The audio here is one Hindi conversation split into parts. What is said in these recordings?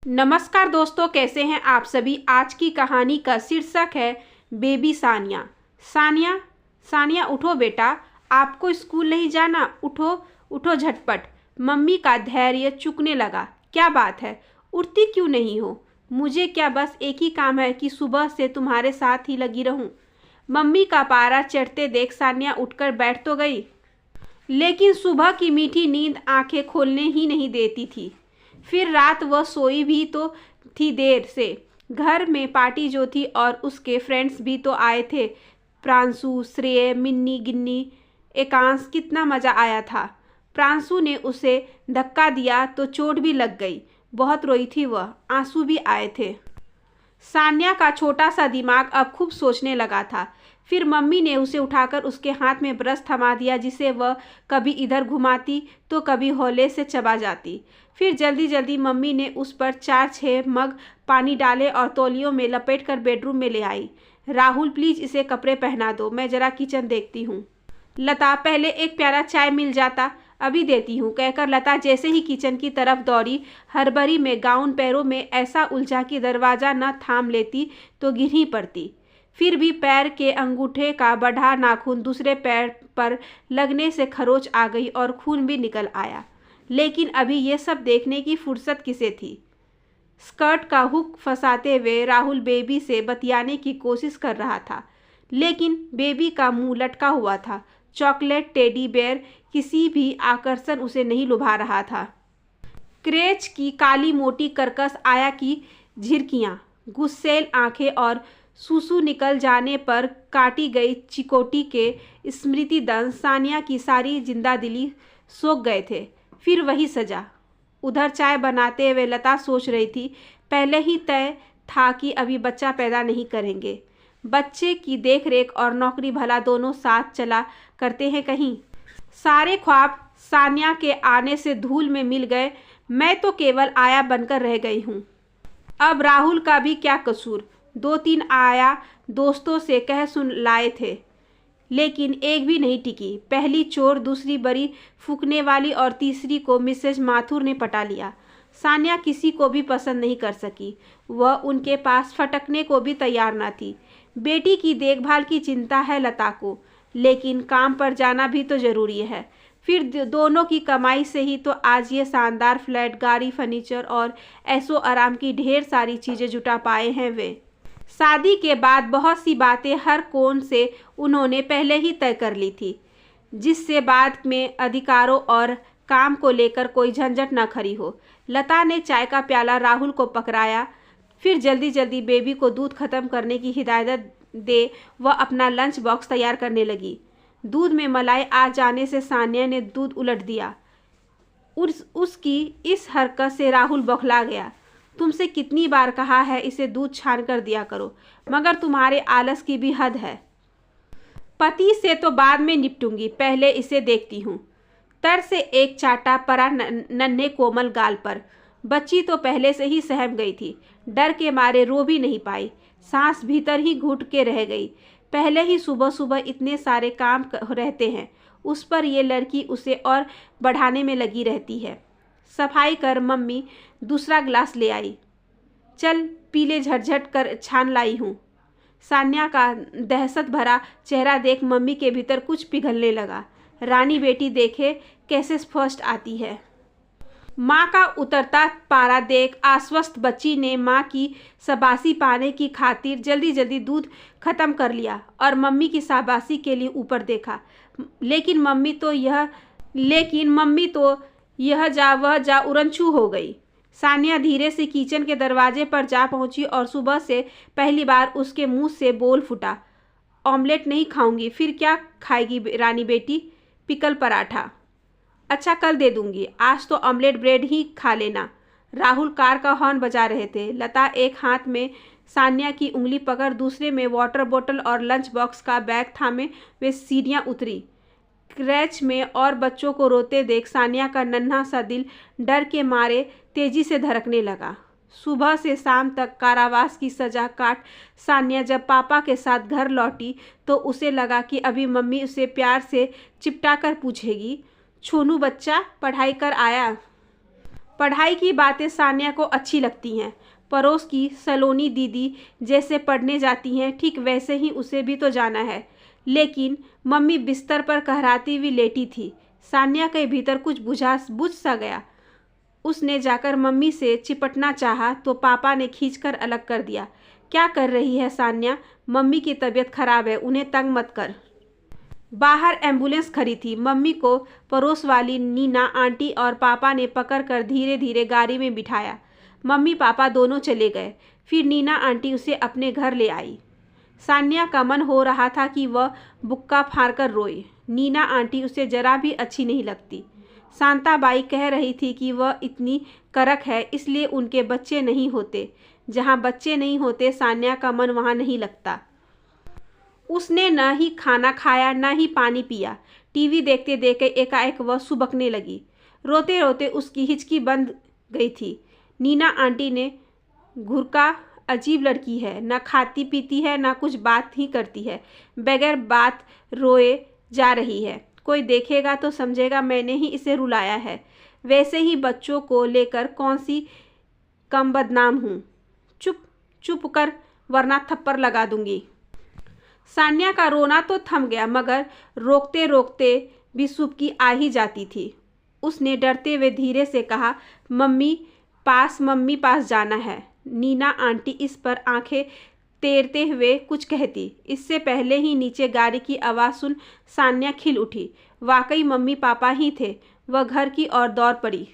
नमस्कार दोस्तों, कैसे हैं आप सभी। आज की कहानी का शीर्षक है बेबी सानिया। सानिया सानिया उठो बेटा, आपको स्कूल नहीं जाना। उठो उठो झटपट। मम्मी का धैर्य चुकने लगा। क्या बात है, उठती क्यों नहीं हो। मुझे क्या बस एक ही काम है कि सुबह से तुम्हारे साथ ही लगी रहूं। मम्मी का पारा चढ़ते देख सानिया उठकर बैठ तो गई, लेकिन सुबह की मीठी नींद आंखें खोलने ही नहीं देती थी। फिर रात वह सोई भी तो थी देर से। घर में पार्टी जो थी और उसके फ्रेंड्स भी तो आए थे। प्रांशु, श्रेय, मिन्नी, गिन्नी, एकांश, कितना मज़ा आया था। प्रांशु ने उसे धक्का दिया तो चोट भी लग गई। बहुत रोई थी वह, आंसू भी आए थे। सान्या का छोटा सा दिमाग अब खूब सोचने लगा था। फिर मम्मी ने उसे उठाकर उसके हाथ में ब्रश थमा दिया, जिसे वह कभी इधर घुमाती तो कभी हौले से चबा जाती। फिर जल्दी जल्दी मम्मी ने उस पर 4-6 मग पानी डाले और तौलियों में लपेटकर बेडरूम में ले आई। राहुल, प्लीज़ इसे कपड़े पहना दो, मैं ज़रा किचन देखती हूँ। लता, पहले एक प्यारा चाय मिल जाता, अभी देती हूँ, कहकर लता जैसे ही किचन की तरफ दौड़ी, हड़बड़ी में गाउन पैरों में ऐसा उलझा कि दरवाज़ा न थाम लेती तो गिर ही पड़ती। फिर भी पैर के अंगूठे का बढ़ा नाखून दूसरे पैर पर लगने से खरोच आ गई और खून भी निकल आया। लेकिन अभी ये सब देखने की फुर्सत किसे थी। स्कर्ट का हुक फंसाते हुए राहुल बेबी से बतियाने की कोशिश कर रहा था, लेकिन बेबी का मुंह लटका हुआ था। चॉकलेट टेडी बेयर किसी भी आकर्षण उसे नहीं लुभा रहा था। क्रेच की काली मोटी कर्कश आया की झिरकियाँ, गुस्सैल आंखें और सूसू निकल जाने पर काटी गई चिकोटी के स्मृति दंश सानिया की सारी जिंदादिली सोख गए थे। फिर वही सजा। उधर चाय बनाते हुए लता सोच रही थी, पहले ही तय था कि अभी बच्चा पैदा नहीं करेंगे। बच्चे की देखरेख और नौकरी भला दोनों साथ चला करते हैं कहीं। सारे ख्वाब सानिया के आने से धूल में मिल गए। मैं तो केवल आया बनकर रह गई हूँ। अब राहुल का भी क्या कसूर। 2-3 आया दोस्तों से कह सुन लाए थे, लेकिन एक भी नहीं टिकी। पहली चोर, दूसरी बड़ी फूकने वाली और तीसरी को मिसेज माथुर ने पटा लिया। सानिया किसी को भी पसंद नहीं कर सकी। वह उनके पास फटकने को भी तैयार न थी। बेटी की देखभाल की चिंता है लता को, लेकिन काम पर जाना भी तो ज़रूरी है। फिर दोनों की कमाई से ही तो आज ये शानदार फ्लैट, गाड़ी, फर्नीचर और ऐसो आराम की ढेर सारी चीज़ें जुटा पाए हैं वे। शादी के बाद बहुत सी बातें हर कोण से उन्होंने पहले ही तय कर ली थी, जिससे बाद में अधिकारों और काम को लेकर कोई झंझट न खड़ी हो। लता ने चाय का प्याला राहुल को पकड़ाया, फिर जल्दी जल्दी बेबी को दूध खत्म करने की हिदायत दे वह अपना लंच बॉक्स तैयार करने लगी। दूध में मलाई आ जाने से सानिया ने दूध उलट दिया। उसकी इस हरकत से राहुल बौखला गया। तुमसे कितनी बार कहा है इसे दूध छान कर दिया करो, मगर तुम्हारे आलस की भी हद है। पति से तो बाद में निपटूंगी, पहले इसे देखती हूँ। तर से एक चाटा पड़ा नन्हे कोमल गाल पर। बच्ची तो पहले से ही सहम गई थी, डर के मारे रो भी नहीं पाई। सांस भीतर ही घुट के रह गई। पहले ही सुबह सुबह इतने सारे काम रहते हैं, उस पर ये लड़की उसे और बढ़ाने में लगी रहती है। सफाई कर मम्मी, दूसरा गिलास ले आई। चल पीले, झटझट कर छान लाई हूँ। सान्या का दहशत भरा चेहरा देख मम्मी के भीतर कुछ पिघलने लगा। रानी बेटी देखे कैसे स्पष्ट आती है। माँ का उतरता पारा देख आश्वस्त बच्ची ने माँ की शाबाशी पाने की खातिर जल्दी जल्दी दूध खत्म कर लिया और मम्मी की शाबाशी के लिए ऊपर देखा। लेकिन मम्मी तो यह जा वह जा उड़नछू हो गई। सानिया धीरे से किचन के दरवाजे पर जा पहुंची और सुबह से पहली बार उसके मुंह से बोल फूटा, ऑमलेट नहीं खाऊंगी। फिर क्या खाएगी रानी बेटी? पिकल पराठा। अच्छा, कल दे दूंगी, आज तो ऑमलेट ब्रेड ही खा लेना। राहुल कार का हॉर्न बजा रहे थे। लता एक हाथ में सानिया की उंगली पकड़ दूसरे में वाटर बोतल और लंच बॉक्स का बैग थामे वे सीढ़ियाँ उतरी। क्रैच में और बच्चों को रोते देख सानिया का नन्हा सा दिल डर के मारे तेजी से धड़कने लगा। सुबह से शाम तक कारावास की सजा काट सानिया जब पापा के साथ घर लौटी तो उसे लगा कि अभी मम्मी उसे प्यार से चिपटा कर पूछेगी, छोनू बच्चा पढ़ाई कर आया? पढ़ाई की बातें सान्या को अच्छी लगती हैं। पड़ोस की सलोनी दीदी जैसे पढ़ने जाती हैं ठीक वैसे ही उसे भी तो जाना है। लेकिन मम्मी बिस्तर पर कहराती हुई लेटी थी। सान्या के भीतर कुछ बुझ सा गया। उसने जाकर मम्मी से चिपटना चाहा तो पापा ने खींचकर अलग कर दिया। क्या कर रही है सान्या? मम्मी की तबीयत खराब है, उन्हें तंग मत कर। बाहर एम्बुलेंस खड़ी थी। मम्मी को पड़ोस वाली नीना आंटी और पापा ने पकड़कर धीरे धीरे गाड़ी में बिठाया। मम्मी पापा दोनों चले गए। फिर नीना आंटी उसे अपने घर ले आई। सान्या का मन हो रहा था कि वह बुक्का फाड़कर रोए। नीना आंटी उसे जरा भी अच्छी नहीं लगती। शांताबाई कह रही थी कि वह इतनी करक है इसलिए उनके बच्चे नहीं होते। जहाँ बच्चे नहीं होते सान्या का मन वहाँ नहीं लगता। उसने न ही खाना खाया न ही पानी पिया। टीवी देखते देखते एकाएक वह सुबकने लगी। रोते रोते उसकी हिचकी बंद गई थी। नीना आंटी ने घुरका, अजीब लड़की है, न खाती पीती है न कुछ बात ही करती है, बगैर बात रोए जा रही है। कोई देखेगा तो समझेगा मैंने ही इसे रुलाया है। वैसे ही बच्चों को लेकर कौन सी कम बदनाम हूँ। चुप चुप कर वरना थप्पड़ लगा दूंगी। सान्या का रोना तो थम गया मगर रोकते रोकते भी सुबकी आ ही जाती थी। उसने डरते हुए धीरे से कहा, मम्मी पास जाना है। नीना आंटी इस पर आंखें तैरते हुए कुछ कहती। इससे पहले ही नीचे गाड़ी की आवाज़ सुन सान्या खिल उठी। वाकई मम्मी पापा ही थे। वह घर की ओर दौड़ पड़ी।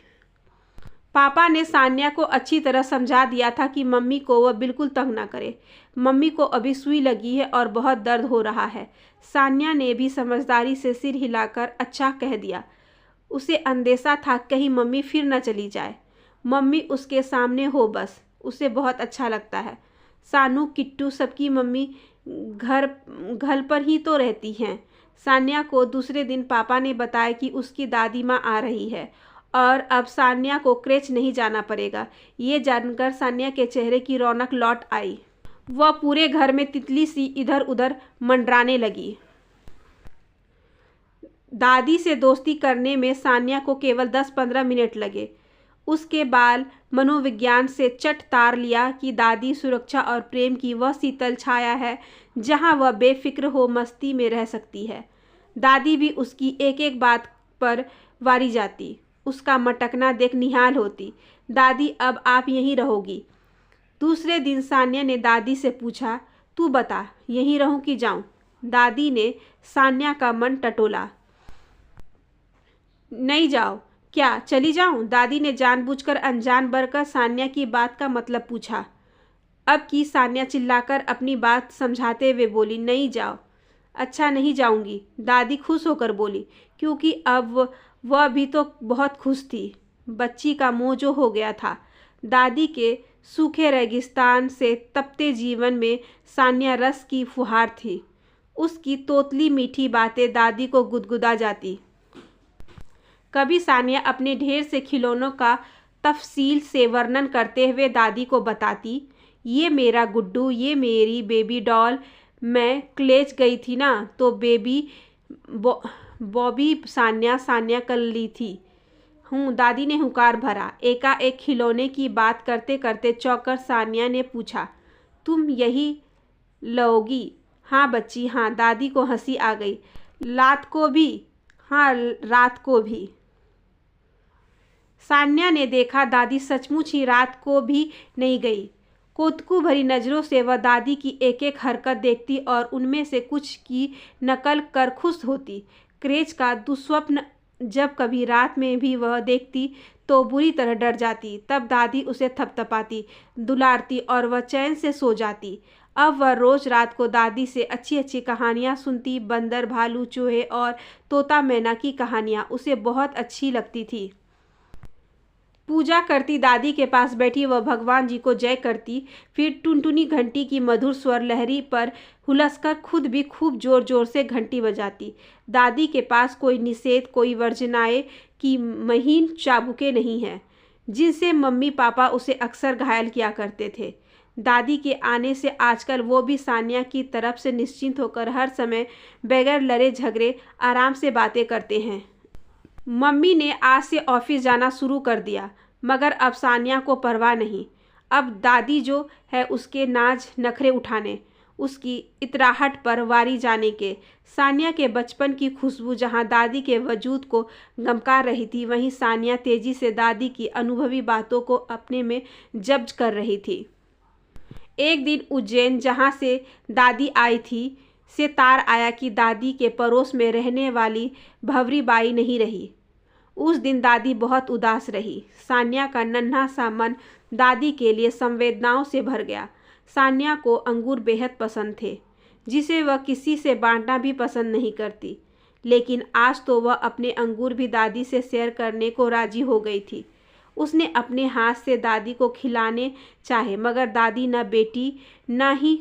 पापा ने सान्या को अच्छी तरह समझा दिया था कि मम्मी को वह बिल्कुल तंग ना करे। मम्मी को अभी सुई लगी है और बहुत दर्द हो रहा है। सान्या ने भी समझदारी से सिर हिलाकर अच्छा कह दिया। उसे अंदेशा था कहीं मम्मी फिर न चली जाए। मम्मी उसके सामने हो बस, उसे बहुत अच्छा लगता है। सानू किट्टू सबकी मम्मी घर पर ही तो रहती हैं। सान्या को दूसरे दिन पापा ने बताया कि उसकी दादी माँ आ रही है और अब सान्या को क्रेच नहीं जाना पड़ेगा। ये जानकर सान्या के चेहरे की रौनक लौट आई। वह पूरे घर में तितली सी इधर उधर मंडराने लगी। दादी से दोस्ती करने में सान्या को केवल 10-15 मिनट लगे। उसके बाद मनोविज्ञान से चट तार लिया कि दादी सुरक्षा और प्रेम की वह शीतल छाया है जहां वह बेफिक्र हो मस्ती में रह सकती है। दादी भी उसकी एक एक बात पर वारी जाती, उसका मटकना देख निहाल होती। दादी अब आप यहीं रहोगी? दूसरे दिन सान्या ने दादी से पूछा, तू बता यहीं रहूं कि जाऊं? दादी ने सान्या का मन टटोला। नहीं जाओ। क्या चली जाऊं? दादी ने जानबूझकर अनजान बनकर सान्या की बात का मतलब पूछा। अब की सान्या चिल्लाकर अपनी बात समझाते हुए बोली, नहीं जाओ। अच्छा नहीं जाऊंगी, दादी खुश होकर बोली, क्योंकि अब वह भी तो बहुत खुश थी। बच्ची का मोह जो हो गया था। दादी के सूखे रेगिस्तान से तपते जीवन में सान्या रस की फुहार थी। उसकी तोतली मीठी बातें दादी को गुदगुदा जाती। कभी सान्या अपने ढेर से खिलौनों का तफसील से वर्णन करते हुए दादी को बताती, ये मेरा गुड्डू, ये मेरी बेबी डॉल। मैं कॉलेज गई थी ना तो बेबी बॉबी सान्या कर ली थी हूँ। दादी ने हुंकार भरा। एकाएक खिलौने की बात करते करते चौंककर सान्या ने पूछा, तुम यही लोगी? हाँ बच्ची हाँ। दादी को हंसी आ गई। रात को भी? हाँ रात को भी। सान्या ने देखा दादी सचमुच ही रात को भी नहीं गई। कौतुक भरी नज़रों से वह दादी की एक एक हरकत देखती और उनमें से कुछ की नकल कर खुश होती। क्रेच का दुस्वप्न जब कभी रात में भी वह देखती तो बुरी तरह डर जाती। तब दादी उसे थपथपाती, दुलारती और वह चैन से सो जाती। अब वह रोज़ रात को दादी से अच्छी अच्छी कहानियाँ सुनती। बंदर, भालू, चूहे और तोता मैना की कहानियाँ उसे बहुत अच्छी लगती थी। पूजा करती दादी के पास बैठी वह भगवान जी को जय करती। फिर टुनटुनी घंटी की मधुर स्वर लहरी पर हुलसकर खुद भी खूब जोर जोर से घंटी बजाती। दादी के पास कोई निषेध, कोई वर्जनाएं की महीन चाबुकें नहीं हैं जिनसे मम्मी पापा उसे अक्सर घायल किया करते थे। दादी के आने से आजकल वो भी सान्या की तरफ से निश्चिंत होकर हर समय बगैर लड़े झगड़े आराम से बातें करते हैं। मम्मी ने आज से ऑफिस जाना शुरू कर दिया। मगर अब सानिया को परवाह नहीं। अब दादी जो है उसके नाज नखरे उठाने, उसकी इतराहट पर वारी जाने के। सानिया के बचपन की खुशबू जहाँ दादी के वजूद को गमका रही थी, वहीं सानिया तेजी से दादी की अनुभवी बातों को अपने में जब्त कर रही थी। एक दिन उज्जैन, जहाँ से दादी आई थी, से तार आया कि दादी के पड़ोस में रहने वाली भंवरी बाई नहीं रही। उस दिन दादी बहुत उदास रही। सानिया का नन्हा सा मन दादी के लिए संवेदनाओं से भर गया। सानिया को अंगूर बेहद पसंद थे, जिसे वह किसी से बांटना भी पसंद नहीं करती, लेकिन आज तो वह अपने अंगूर भी दादी से शेयर करने को राजी हो गई थी। उसने अपने हाथ से दादी को खिलाने चाहे, मगर दादी न बेटी न ही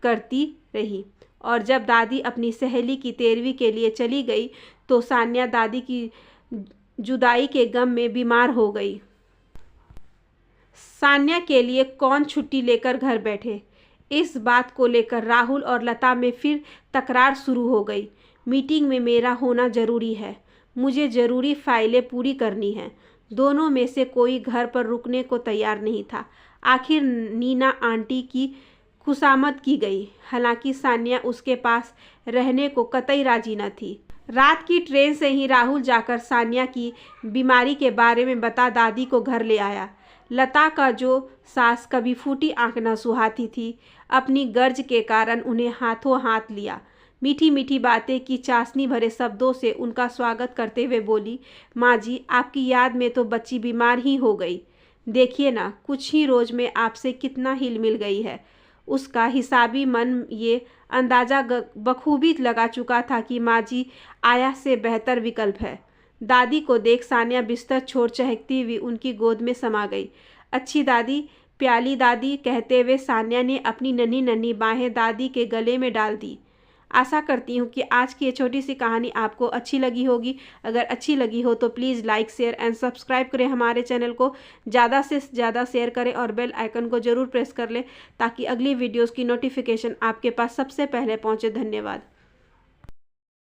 करती रही। और जब दादी अपनी सहेली की तेरहवीं के लिए चली गई तो सानिया दादी की जुदाई के गम में बीमार हो गई। सानिया के लिए कौन छुट्टी लेकर घर बैठे, इस बात को लेकर राहुल और लता में फिर तकरार शुरू हो गई। मीटिंग में मेरा होना ज़रूरी है, मुझे ज़रूरी फाइलें पूरी करनी हैं। दोनों में से कोई घर पर रुकने को तैयार नहीं था। आखिर नीना आंटी की खुशामद की गई, हालांकि सानिया उसके पास रहने को कतई राजी न थी। रात की ट्रेन से ही राहुल जाकर सानिया की बीमारी के बारे में बता दादी को घर ले आया। लता का जो सास कभी फूटी आंख न सुहाती थी, अपनी गर्ज के कारण उन्हें हाथों हाथ लिया। मीठी मीठी बातें की, चाशनी भरे शब्दों से उनका स्वागत करते हुए बोली, माँ जी, आपकी याद में तो बच्ची बीमार ही हो गई। देखिए ना, कुछ ही रोज में आपसे कितना हिल मिल गई है। उसका हिसाबी मन ये अंदाजा बखूबी लगा चुका था कि माँ जी आया से बेहतर विकल्प है। दादी को देख सानिया बिस्तर छोड़ चहकती हुई उनकी गोद में समा गई। अच्छी दादी, प्याली दादी कहते हुए सानिया ने अपनी नन्ही नन्ही बाहें दादी के गले में डाल दी। आशा करती हूँ कि आज की ये छोटी सी कहानी आपको अच्छी लगी होगी। अगर अच्छी लगी हो तो please like, share and subscribe करें हमारे चैनल को। ज़्यादा से ज़्यादा शेयर करें और बेल आइकन को ज़रूर प्रेस कर लें ताकि अगली वीडियोज़ की नोटिफिकेशन आपके पास सबसे पहले पहुँचे। धन्यवाद।